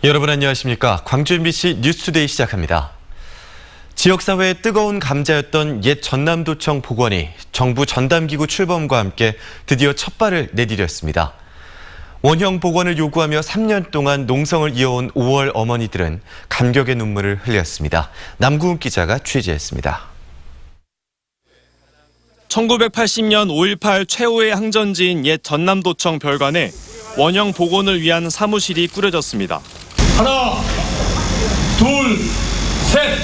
여러분 안녕하십니까? 광주 MBC 뉴스투데이 시작합니다. 지역사회의 뜨거운 감자였던 옛 전남도청 복원이 정부 전담기구 출범과 함께 드디어 첫 발을 내디뎠습니다. 원형 복원을 요구하며 3년 동안 농성을 이어온 5월 어머니들은 감격의 눈물을 흘렸습니다. 남구은 기자가 취재했습니다. 1980년 5.18 최후의 항전지인 옛 전남도청 별관에 원형 복원을 위한 사무실이 꾸려졌습니다. 하나, 둘, 셋!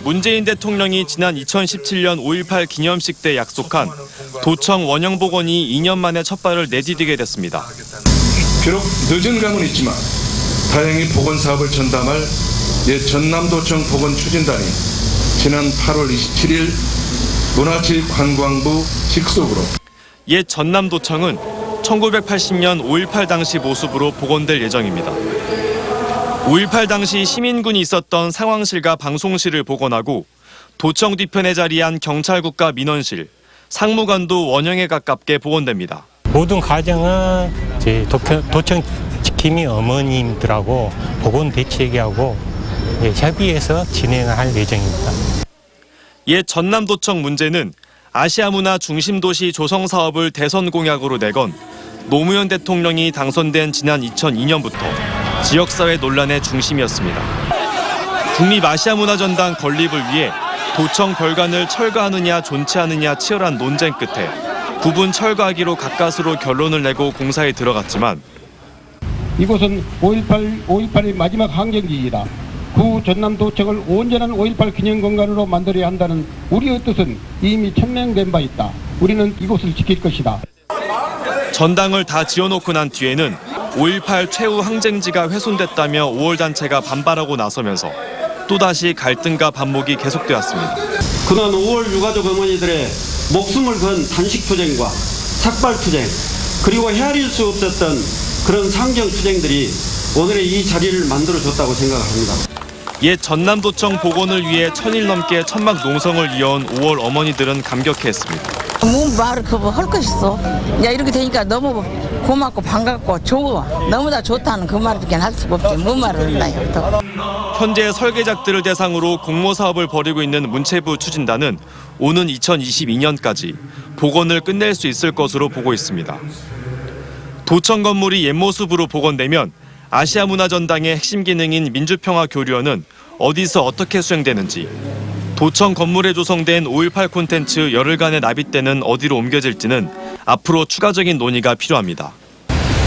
문재인 대통령이 지난 2017년 5.18 기념식 때 약속한 도청 원형 복원이 2년 만에 첫 발을 내디디게 됐습니다. 비록 늦은 감은 있지만 다행히 복원 사업을 전담할 옛 전남도청 복원 추진단이 지난 8월 27일 문화체육관광부 직속으로 옛 전남도청은 1980년 5.18 당시 모습으로 복원될 예정입니다. 5.18 당시 시민군이 있었던 상황실과 방송실을 복원하고 도청 뒤편에 자리한 경찰국가 민원실, 상무관도 원형에 가깝게 복원됩니다. 모든 과정은 도청 지킴이 어머님들하고 보건 대책위하고 협의해서 진행할 예정입니다. 옛 전남도청 문제는 아시아문화 중심도시 조성 사업을 대선 공약으로 내건 노무현 대통령이 당선된 지난 2002년부터 지역사회 논란의 중심이었습니다. 국립아시아문화전당 건립을 위해 도청 별관을 철거하느냐 존치하느냐 치열한 논쟁 끝에 부분 철거하기로 가까스로 결론을 내고 공사에 들어갔지만 이곳은 5.18의 마지막 항쟁지이다. 구 전남도청을 온전한 5.18 기념공간으로 만들어야 한다는 우리의 뜻은 이미 천명된 바 있다. 우리는 이곳을 지킬 것이다. 전당을 다 지어놓고 난 뒤에는 5.18 최후 항쟁지가 훼손됐다며 5월 단체가 반발하고 나서면서 또다시 갈등과 반목이 계속되었습니다. 그동안 5월 유가족 어머니들의 목숨을 건 단식투쟁과 삭발투쟁 그리고 헤아릴 수 없었던 그런 상정투쟁들이 오늘의 이 자리를 만들어줬다고 생각합니다. 옛 전남도청 복원을 위해 1000일 넘게 천막 농성을 이어온 5월 어머니들은 감격해했습니다. 뭐 말을 할 것이 있어. 야 이렇게 되니까 너무 고맙고 반갑고 좋아. 너무나 좋다는 그 말밖에 할 수가 없지. 뭔 말을 한다요 또. 현재 설계작들을 대상으로 공모 사업을 벌이고 있는 문체부 추진단은 오는 2022년까지 복원을 끝낼 수 있을 것으로 보고 있습니다. 도청 건물이 옛 모습으로 복원되면 아시아문화전당의 핵심 기능인 민주평화교류원은 어디서 어떻게 수행되는지, 도청 건물에 조성된 5.18 콘텐츠 열흘간의 납입대는 어디로 옮겨질지는 앞으로 추가적인 논의가 필요합니다.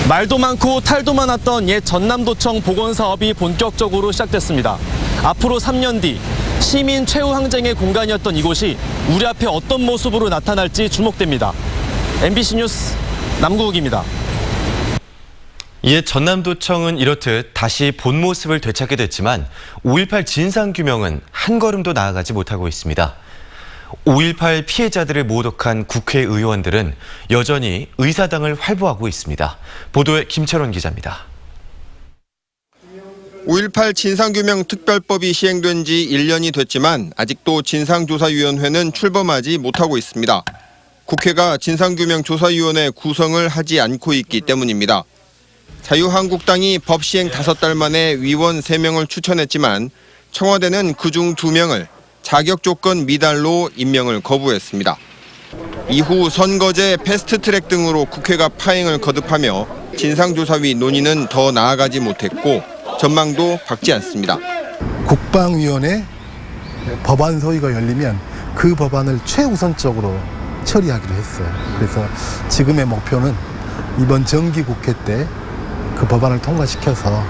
말도 많고 탈도 많았던 옛 전남도청 복원 사업이 본격적으로 시작됐습니다. 앞으로 3년 뒤 시민 최후 항쟁의 공간이었던 이곳이 우리 앞에 어떤 모습으로 나타날지 주목됩니다. MBC 뉴스 남구욱입니다. 옛 전남도청은 이렇듯 다시 본 모습을 되찾게 됐지만 5.18 진상규명은 한 걸음도 나아가지 못하고 있습니다. 5.18 피해자들을 모독한 국회의원들은 여전히 의사당을 활보하고 있습니다. 보도에 김철원 기자입니다. 5.18 진상규명 특별법이 시행된 지 1년이 됐지만 아직도 진상조사위원회는 출범하지 못하고 있습니다. 국회가 진상규명조사위원회 구성을 하지 않고 있기 때문입니다. 자유한국당이 법 시행 5달 만에 위원 3명을 추천했지만 청와대는 그중 2명을 자격 조건 미달로 임명을 거부했습니다. 이후 선거제 패스트트랙 등으로 국회가 파행을 거듭하며 진상조사위 논의는 더 나아가지 못했고 전망도 밝지 않습니다. 국방위원회 법안 소위가 열리면 그 법안을 최우선적으로 처리하기로 했어요. 그래서 지금의 목표는 이번 정기국회 때 그 법안을 통과시켜서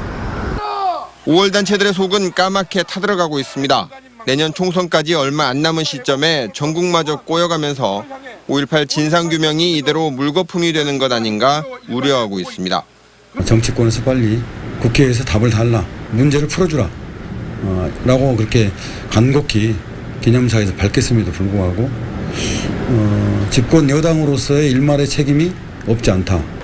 5월 단체들의 속은 까맣게 타들어가고 있습니다. 내년 총선까지 얼마 안 남은 시점에 전국마저 꼬여가면서 5.18 진상규명이 이대로 물거품이 되는 것 아닌가 우려하고 있습니다. 정치권에서 빨리 국회에서 답을 달라, 문제를 풀어주라 라고 그렇게 간곡히 기념사에서 밝혔음에도 불구하고 집권 여당으로서의 일말의 책임이 없지 않다.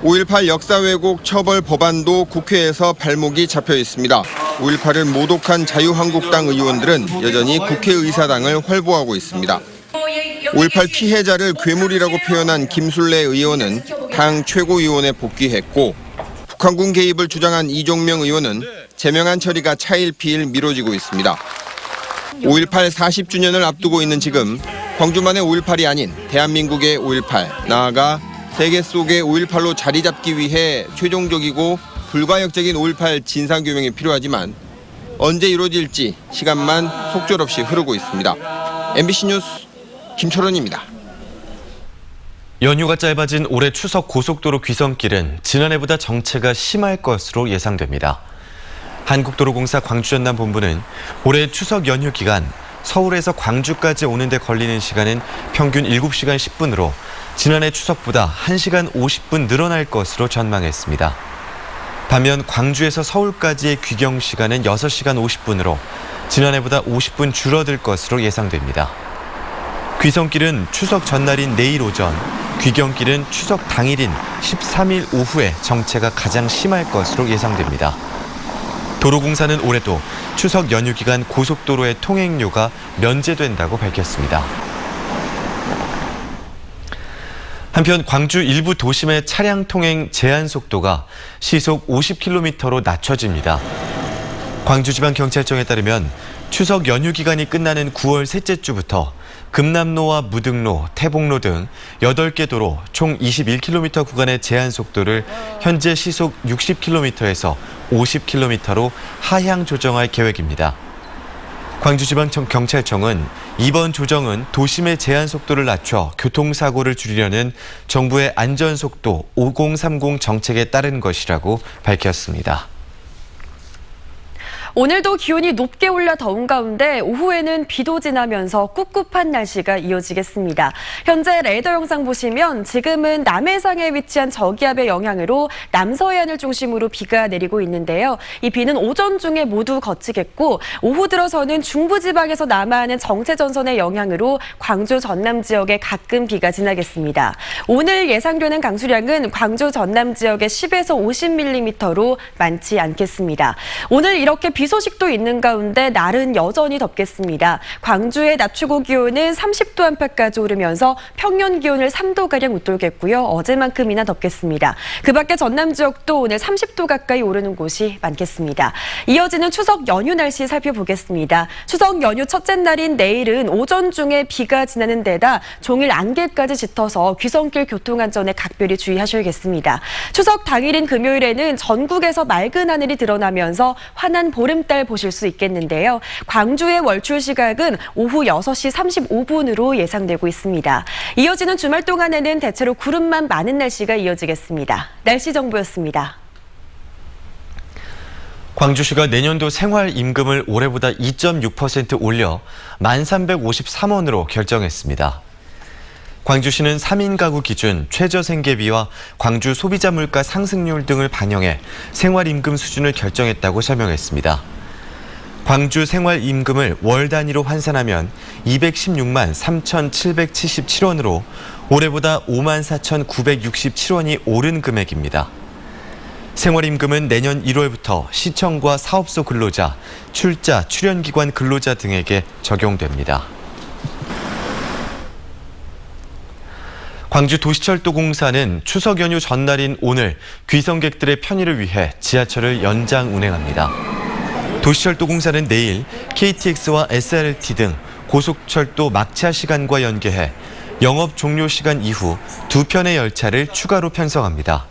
5.18 역사 왜곡 처벌 법안도 국회에서 발목이 잡혀 있습니다. 5.18을 모독한 자유한국당 의원들은 여전히 국회의사당을 활보하고 있습니다. 5.18 피해자를 괴물이라고 표현한 김술래 의원은 당 최고위원에 복귀했고 북한군 개입을 주장한 이종명 의원은 제명안 처리가 차일피일 미뤄지고 있습니다. 5.18 40주년을 앞두고 있는 지금 광주만의 5.18이 아닌 대한민국의 5.18, 나아가 세계 속의 5.18로 자리 잡기 위해 최종적이고 불가역적인 5.18 진상규명이 필요하지만 언제 이루어질지 시간만 속절없이 흐르고 있습니다. MBC 뉴스 김철원입니다. 연휴가 짧아진 올해 추석 고속도로 귀성길은 지난해보다 정체가 심할 것으로 예상됩니다. 한국도로공사 광주전남본부는 올해 추석 연휴 기간 서울에서 광주까지 오는 데 걸리는 시간은 평균 7시간 10분으로 지난해 추석보다 1시간 50분 늘어날 것으로 전망했습니다. 반면 광주에서 서울까지의 귀경 시간은 6시간 50분으로 지난해보다 50분 줄어들 것으로 예상됩니다. 귀성길은 추석 전날인 내일 오전, 귀경길은 추석 당일인 13일 오후에 정체가 가장 심할 것으로 예상됩니다. 도로공사는 올해도 추석 연휴 기간 고속도로의 통행료가 면제된다고 밝혔습니다. 한편 광주 일부 도심의 차량 통행 제한 속도가 시속 50km로 낮춰집니다. 광주지방경찰청에 따르면 추석 연휴 기간이 끝나는 9월 셋째 주부터 금남로와 무등로, 태봉로 등 8개 도로 총 21km 구간의 제한 속도를 현재 시속 60km에서 50km로 하향 조정할 계획입니다. 광주지방경찰청은 이번 조정은 도심의 제한 속도를 낮춰 교통사고를 줄이려는 정부의 안전속도 5030 정책에 따른 것이라고 밝혔습니다. 오늘도 기온이 높게 올라 더운 가운데 오후에는 비도 지나면서 꿉꿉한 날씨가 이어지겠습니다. 현재 레이더 영상 보시면 지금은 남해상에 위치한 저기압의 영향으로 남서해안을 중심으로 비가 내리고 있는데요. 이 비는 오전 중에 모두 그치겠고 오후 들어서는 중부지방에서 남하하는 정체전선의 영향으로 광주 전남 지역에 가끔 비가 지나겠습니다. 오늘 예상되는 강수량은 광주 전남 지역에 10에서 50mm로 많지 않겠습니다. 오늘 이렇게 비 소식도 있는 가운데 날은 여전히 덥겠습니다. 광주의 낮 최고 기온은 30도 안팎까지 오르면서 평년 기온을 3도가량 웃돌겠고요. 어제만큼이나 덥겠습니다. 그 밖에 전남 지역도 오늘 30도 가까이 오르는 곳이 많겠습니다. 이어지는 추석 연휴 날씨 살펴보겠습니다. 추석 연휴 첫째 날인 내일은 오전 중에 비가 지나는 데다 종일 안개까지 짙어서 귀성길 교통안전에 각별히 주의하셔야겠습니다. 추석 당일인 금요일에는 전국에서 맑은 하늘이 드러나면서 환한 보름달 보실 수 있겠는데요. 광주의 월출 시각은 오후 6시 35분으로 예상되고 있습니다. 이어지는 주말 동안에는 대체로 구름만 많은 날씨가 이어지겠습니다. 날씨 정보였습니다. 광주시가 내년도 생활임금을 올해보다 2.6% 올려 1,353원으로 결정했습니다. 광주시는 3인 가구 기준 최저생계비와 광주 소비자 물가 상승률 등을 반영해 생활임금 수준을 결정했다고 설명했습니다. 광주 생활임금을 월 단위로 환산하면 216만 3,777원으로 올해보다 54,967원이 오른 금액입니다. 생활임금은 내년 1월부터 시청과 사업소 근로자, 출자, 출연기관 근로자 등에게 적용됩니다. 광주도시철도공사는 추석 연휴 전날인 오늘 귀성객들의 편의를 위해 지하철을 연장 운행합니다. 도시철도공사는 내일 KTX와 SRT 등 고속철도 막차 시간과 연계해 영업 종료 시간 이후 2편의 열차를 추가로 편성합니다.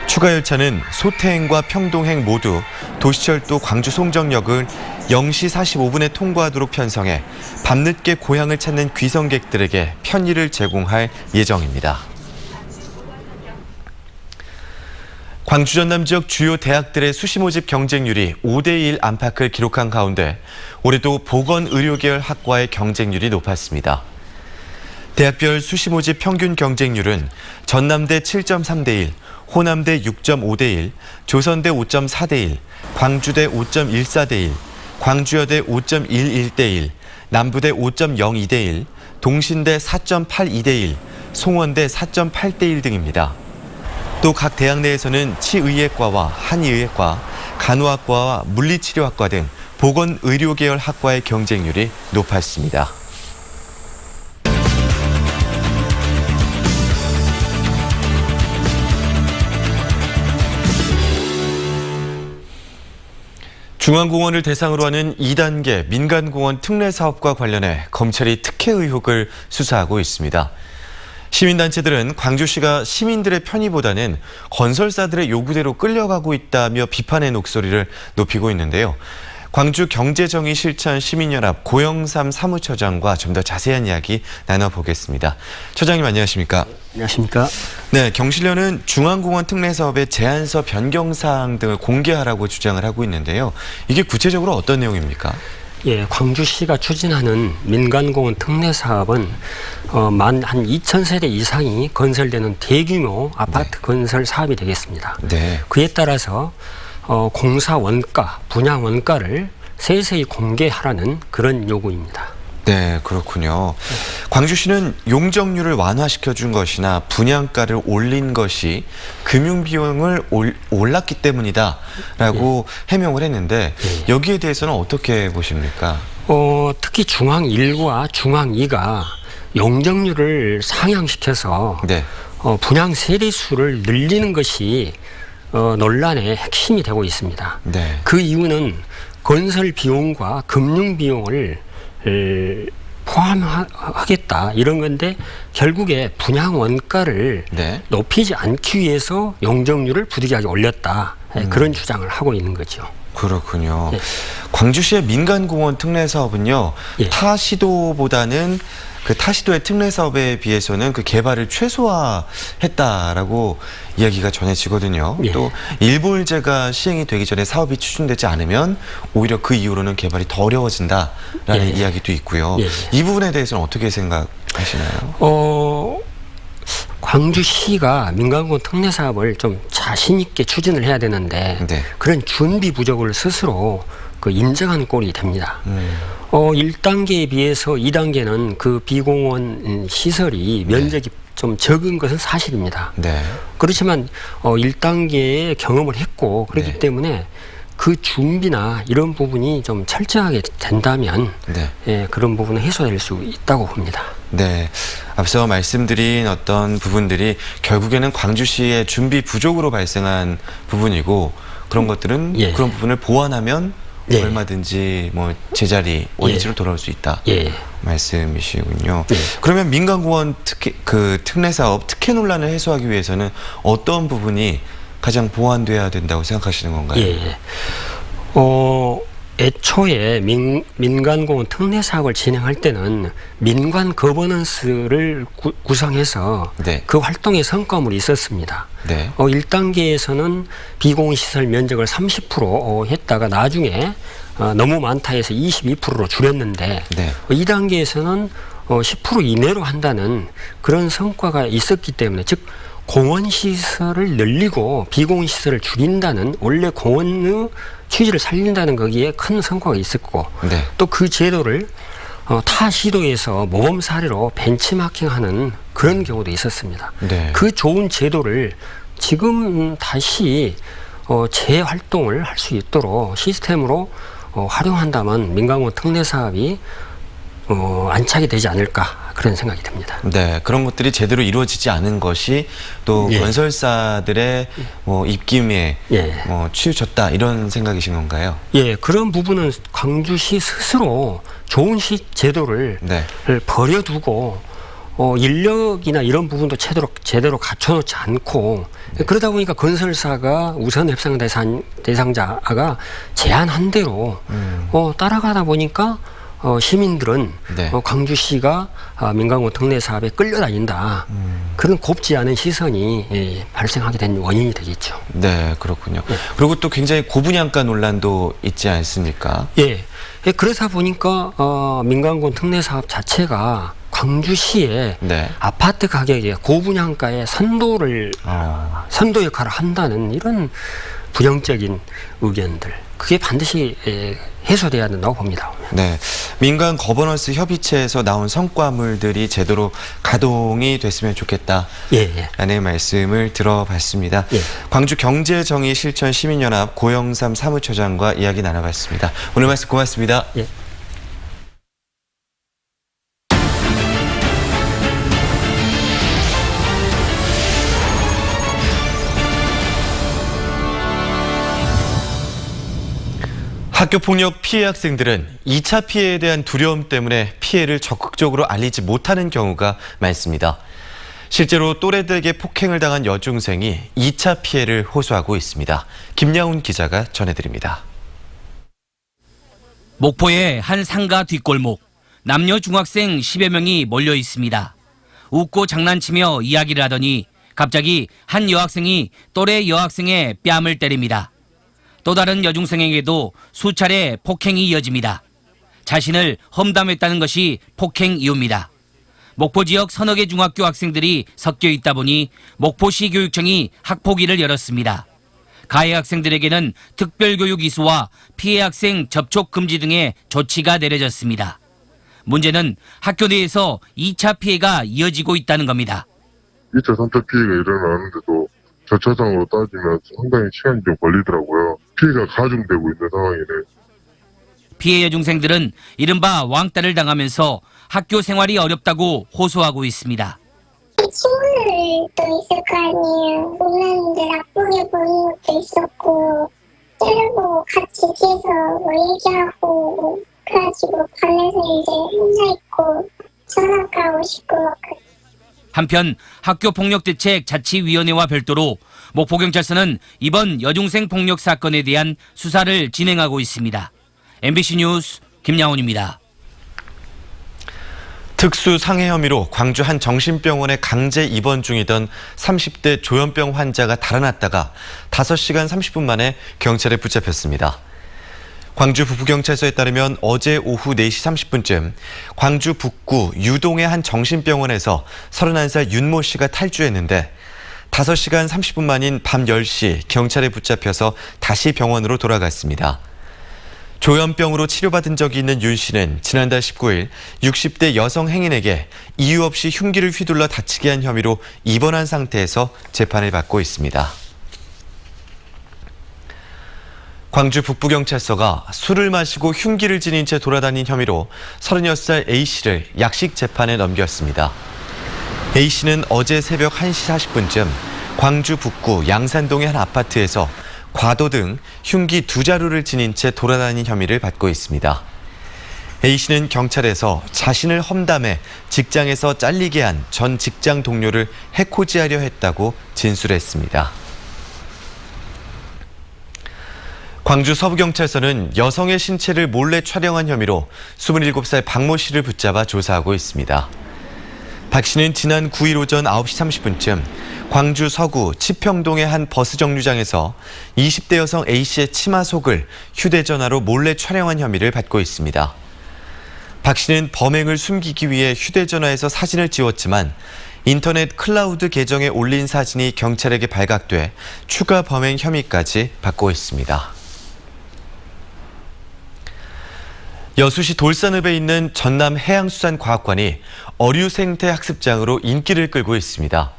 추가 열차는 소태행과 평동행 모두 도시철도 광주 송정역을 0시 45분에 통과하도록 편성해 밤늦게 고향을 찾는 귀성객들에게 편의를 제공할 예정입니다. 광주 전남 지역 주요 대학들의 수시 모집 경쟁률이 5대1 안팎을 기록한 가운데 올해도 보건의료계열 학과의 경쟁률이 높았습니다. 대학별 수시 모집 평균 경쟁률은 전남대 7.3대1, 호남대 6.5대1, 조선대 5.4대1, 광주대 5.14대1, 광주여대 5.11대1, 남부대 5.02대1, 동신대 4.82대1, 송원대 4.8대1 등입니다. 또 각 대학 내에서는 치의학과와 한의의학과, 간호학과와 물리치료학과 등 보건의료계열 학과의 경쟁률이 높았습니다. 중앙공원을 대상으로 하는 2단계 민간공원 특례 사업과 관련해 검찰이 특혜 의혹을 수사하고 있습니다. 시민단체들은 광주시가 시민들의 편의보다는 건설사들의 요구대로 끌려가고 있다며 비판의 목소리를 높이고 있는데요. 광주경제정의실천 시민연합 고영삼 사무처장과 좀 더 자세한 이야기 나눠보겠습니다. 처장님 안녕하십니까? 안녕하십니까? 네, 경실련은 중앙공원 특례 사업의 제안서 변경 사항 등을 공개하라고 주장을 하고 있는데요. 이게 구체적으로 어떤 내용입니까? 예, 광주시가 추진하는 민간공원 특례 사업은 만 한 2,000세대 이상이 건설되는 대규모 아파트 건설 사업이 되겠습니다. 네. 그에 따라서 공사 원가, 분양 원가를 세세히 공개하라는 그런 요구입니다. 네, 그렇군요. 광주시는 용적률을 완화시켜준 것이나 분양가를 올린 것이 금융비용을 올랐기 때문이다라고 해명을 했는데 여기에 대해서는 어떻게 보십니까? 특히 중앙 1과 중앙 2가 용적률을 상향시켜서 네. 분양 세대수를 늘리는 것이 논란의 핵심이 되고 있습니다. 네. 그 이유는 건설 비용과 금융 비용을 포함하겠다 이런 건데 결국에 분양 원가를 네. 높이지 않기 위해서 용적률을 부득이하게 올렸다 그런 주장을 하고 있는 거죠. 그렇군요. 예. 광주시의 민간공원 특례 사업은요. 예. 타 시도보다는 그 타 시도의 특례 사업에 비해서는 그 개발을 최소화했다라고 이야기가 전해지거든요. 예. 또 일몰제가 시행이 되기 전에 사업이 추진되지 않으면 오히려 그 이후로는 개발이 더 어려워진다라는 이야기도 있고요. 예. 이 부분에 대해서는 어떻게 생각하시나요? 광주시가 민간공원 특례 사업을 좀 자신 있게 추진을 해야 되는데 네. 그런 준비 부족을 스스로 그 인정한 꼴이 됩니다. 1단계에 비해서 2단계는 그 비공원 시설이 면적이 좀 적은 것은 사실입니다. 네. 그렇지만 1단계에 경험을 했고 그렇기 때문에 그 준비나 이런 부분이 좀 철저하게 된다면 예, 그런 부분은 해소될 수 있다고 봅니다. 네. 앞서 말씀드린 어떤 부분들이 결국에는 광주시의 준비 부족으로 발생한 부분이고 그런 것들은 그런 부분을 보완하면 얼마든지 뭐 제자리 원위치로 돌아올 수 있다 말씀이시군요. 그러면 민간공원 특례 사업 특혜 논란을 해소하기 위해서는 어떤 부분이 가장 보완돼야 된다고 생각하시는 건가요? 애초에 민간공원 특례 사업을 진행할 때는 민관 거버넌스를 구성해서 그 활동의 성과물이 있었습니다. 1단계에서는 비공원 시설 면적을 30% 했다가 나중에 너무 많다 해서 22%로 줄였는데 2단계에서는 10% 이내로 한다는 그런 성과가 있었기 때문에 즉 공원 시설을 늘리고 비공원 시설을 줄인다는 원래 공원의 취지를 살린다는 거기에 큰 성과가 있었고 또 그 제도를 타 시도에서 모범 사례로 벤치마킹하는 그런 경우도 있었습니다. 그 좋은 제도를 지금 다시 재활동을 할 수 있도록 시스템으로 활용한다면 민간공원 특례 사업이 안착이 되지 않을까 그런 생각이 듭니다. 네, 그런 것들이 제대로 이루어지지 않은 것이 또 건설사들의 입김에 치우쳤다 이런 생각이신 건가요? 예, 그런 부분은 광주시 스스로 좋은 제도를 버려두고 인력이나 이런 부분도 제대로 갖춰놓지 않고 그러다 보니까 건설사가 우선 협상 대상자가 제안한 대로 따라가다 보니까 시민들은 광주시가 민간공원 특례 사업에 끌려다닌다. 그런 곱지 않은 시선이 발생하게 된 원인이 되겠죠. 네, 그렇군요. 그리고 또 굉장히 고분양가 논란도 있지 않습니까? 그러다 보니까 민간공원 특례 사업 자체가 광주시의 아파트 가격의 고분양가의 선도 역할을 한다는 이런 부정적인 의견들 그게 반드시 해소돼야 된다고 봅니다. 네, 민간 거버넌스 협의체에서 나온 성과물들이 제대로 가동이 됐으면 좋겠다라는 말씀을 들어봤습니다. 광주경제정의실천 시민연합 고영삼 사무처장과 이야기 나눠봤습니다. 오늘 말씀 고맙습니다. 학교폭력 피해 학생들은 2차 피해에 대한 두려움 때문에 피해를 적극적으로 알리지 못하는 경우가 많습니다. 실제로 또래들에게 폭행을 당한 여중생이 2차 피해를 호소하고 있습니다. 김야훈 기자가 전해드립니다. 목포의 한 상가 뒷골목, 남녀 중학생 10여 명이 몰려 있습니다. 웃고 장난치며 이야기를 하더니 갑자기 한 여학생이 또래 여학생의 뺨을 때립니다. 또 다른 여중생에게도 수차례 폭행이 이어집니다. 자신을 험담했다는 것이 폭행 이유입니다. 목포 지역 서너 개 중학교 학생들이 섞여 있다 보니 목포시 교육청이 학폭위를 열었습니다. 가해 학생들에게는 특별교육 이수와 피해 학생 접촉 금지 등의 조치가 내려졌습니다. 문제는 학교 내에서 2차 피해가 이어지고 있다는 겁니다. 2차, 3차 피해가 일어나는데도 절차상으로 따지면 상당히 시간이 좀 걸리더라고요. 피해가 가중되고 있는 상황이네. 피해 여중생들은 이른바 왕따를 당하면서 학교 생활이 어렵다고 호소하고 있습니다. 친구들도 있을 거 아니에요. 못났는데 나쁘게 보는 것도 있었고 때려보고 같이 뒤에서 뭐 얘기하고 그래가지고 밤에서 이제 혼자 있고 전학가고 싶고 한편 학교폭력대책자치위원회와 별도로 목포경찰서는 이번 여중생 폭력 사건에 대한 수사를 진행하고 있습니다. MBC 뉴스 김양훈입니다. 특수 상해 혐의로 광주 한 정신병원에 강제 입원 중이던 30대 조현병 환자가 달아났다가 5시간 30분 만에 경찰에 붙잡혔습니다. 광주 북부경찰서에 따르면 어제 오후 4시 30분쯤 광주 북구 유동의 한 정신병원에서 31살 윤모 씨가 탈주했는데 5시간 30분 만인 밤 10시 경찰에 붙잡혀서 다시 병원으로 돌아갔습니다. 조현병으로 치료받은 적이 있는 윤 씨는 지난달 19일 60대 여성 행인에게 이유 없이 흉기를 휘둘러 다치게 한 혐의로 입원한 상태에서 재판을 받고 있습니다. 광주 북부경찰서가 술을 마시고 흉기를 지닌 채 돌아다닌 혐의로 36살 A씨를 약식 재판에 넘겼습니다. A씨는 어제 새벽 1시 40분쯤 광주 북구 양산동의 한 아파트에서 과도 등 흉기 2자루를 지닌 채 돌아다닌 혐의를 받고 있습니다. A씨는 경찰에서 자신을 험담해 직장에서 잘리게 한 전 직장 동료를 해코지하려 했다고 진술했습니다. 광주 서부경찰서는 여성의 신체를 몰래 촬영한 혐의로 27살 박모 씨를 붙잡아 조사하고 있습니다. 박 씨는 지난 9일 오전 9시 30분쯤 광주 서구 치평동의 한 버스 정류장에서 20대 여성 A씨의 치마 속을 휴대전화로 몰래 촬영한 혐의를 받고 있습니다. 박 씨는 범행을 숨기기 위해 휴대전화에서 사진을 지웠지만 인터넷 클라우드 계정에 올린 사진이 경찰에게 발각돼 추가 범행 혐의까지 받고 있습니다. 여수시 돌산읍에 있는 전남해양수산과학관이 어류생태학습장으로 인기를 끌고 있습니다.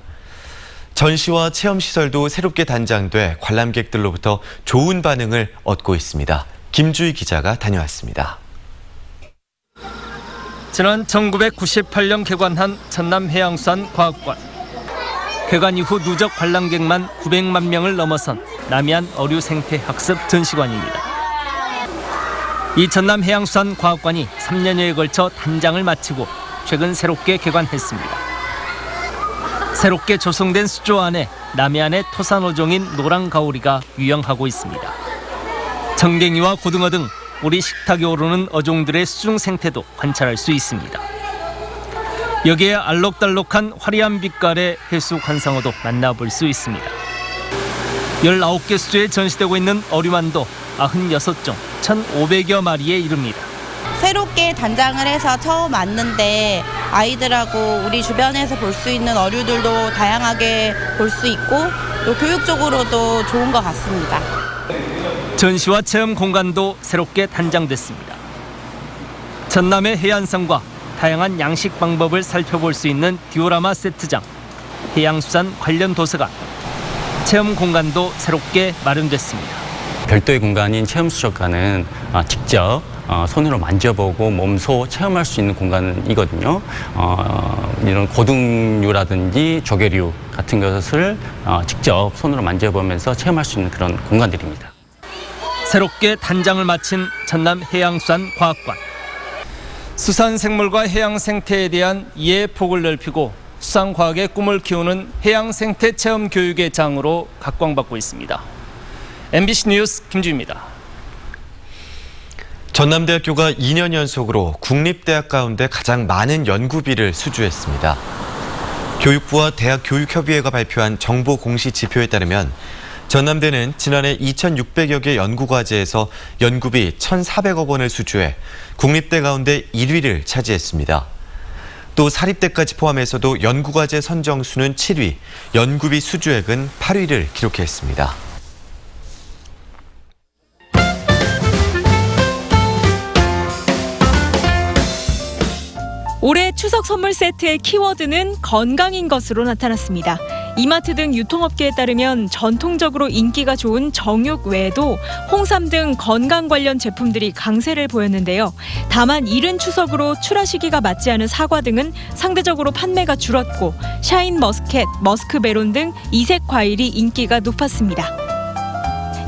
전시와 체험시설도 새롭게 단장돼 관람객들로부터 좋은 반응을 얻고 있습니다. 김주희 기자가 다녀왔습니다. 지난 1998년 개관한 전남해양수산과학관. 개관 이후 누적 관람객만 900만 명을 넘어선 남해안 어류생태학습 전시관입니다. 이 전남해양수산과학관이 3년여에 걸쳐 단장을 마치고 최근 새롭게 개관했습니다. 새롭게 조성된 수조 안에 남해안의 토산어종인 노랑가오리가 유영하고 있습니다. 정갱이와 고등어 등 우리 식탁에 오르는 어종들의 수중 생태도 관찰할 수 있습니다. 여기에 알록달록한 화려한 빛깔의 해수 관상어도 만나볼 수 있습니다. 19개 수조에 전시되고 있는 어류만도 96종, 1,500여 마리에 이릅니다. 새롭게 단장을 해서 처음 왔는데 아이들하고 우리 주변에서 볼 수 있는 어류들도 다양하게 볼 수 있고 또 교육적으로도 좋은 것 같습니다. 전시와 체험 공간도 새롭게 단장됐습니다. 전남의 해안선과 다양한 양식 방법을 살펴볼 수 있는 디오라마 세트장, 해양수산 관련 도서관, 체험 공간도 새롭게 마련됐습니다. 별도의 공간인 체험수족관은 직접 손으로 만져보고 몸소 체험할 수 있는 공간이거든요. 이런 고등류라든지 조개류 같은 것을 직접 손으로 만져보면서 체험할 수 있는 그런 공간들입니다. 새롭게 단장을 마친 전남해양수산과학관. 수산생물과 해양생태에 대한 이해 폭을 넓히고 수산과학의 꿈을 키우는 해양생태 체험 교육의 장으로 각광받고 있습니다. MBC 뉴스 김주입니다. 전남대학교가 2년 연속으로 국립대학 가운데 가장 많은 연구비를 수주했습니다. 교육부와 대학교육협의회가 발표한 정보 공시 지표에 따르면 전남대는 지난해 2,600여 개 연구과제에서 연구비 1,400억 원을 수주해 국립대 가운데 1위를 차지했습니다. 또 사립대까지 포함해서도 연구과제 선정수는 7위, 연구비 수주액은 8위를 기록했습니다. 올해 추석 선물 세트의 키워드는 건강인 것으로 나타났습니다. 이마트 등 유통업계에 따르면 전통적으로 인기가 좋은 정육 외에도 홍삼 등 건강 관련 제품들이 강세를 보였는데요. 다만 이른 추석으로 출하 시기가 맞지 않은 사과 등은 상대적으로 판매가 줄었고 샤인 머스켓, 머스크메론 등 이색 과일이 인기가 높았습니다.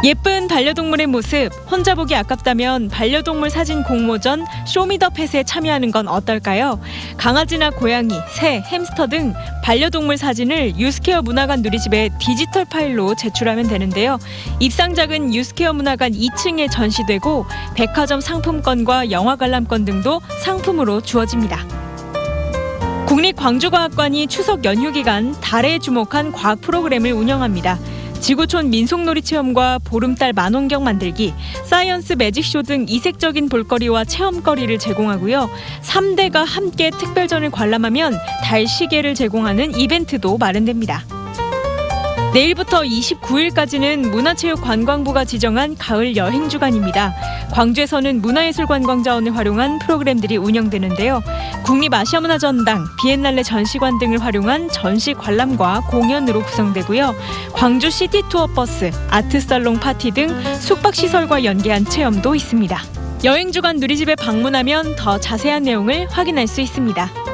예쁜 반려동물의 모습, 혼자 보기 아깝다면 반려동물 사진 공모전 쇼미더펫에 참여하는 건 어떨까요? 강아지나 고양이, 새, 햄스터 등 반려동물 사진을 유스케어 문화관 누리집에 디지털 파일로 제출하면 되는데요. 입상작은 유스케어 문화관 2층에 전시되고 백화점 상품권과 영화 관람권 등도 상품으로 주어집니다. 국립광주과학관이 추석 연휴 기간 달에 주목한 과학 프로그램을 운영합니다. 지구촌 민속놀이 체험과 보름달 만원경 만들기, 사이언스 매직쇼 등 이색적인 볼거리와 체험거리를 제공하고요. 3대가 함께 특별전을 관람하면 달 시계를 제공하는 이벤트도 마련됩니다. 내일부터 29일까지는 문화체육관광부가 지정한 가을 여행 주간입니다. 광주에서는 문화예술관광 자원을 활용한 프로그램들이 운영되는데요. 국립아시아문화전당, 비엔날레 전시관 등을 활용한 전시 관람과 공연으로 구성되고요. 광주 시티투어 버스, 아트살롱 파티 등 숙박시설과 연계한 체험도 있습니다. 여행 주간 누리집에 방문하면 더 자세한 내용을 확인할 수 있습니다.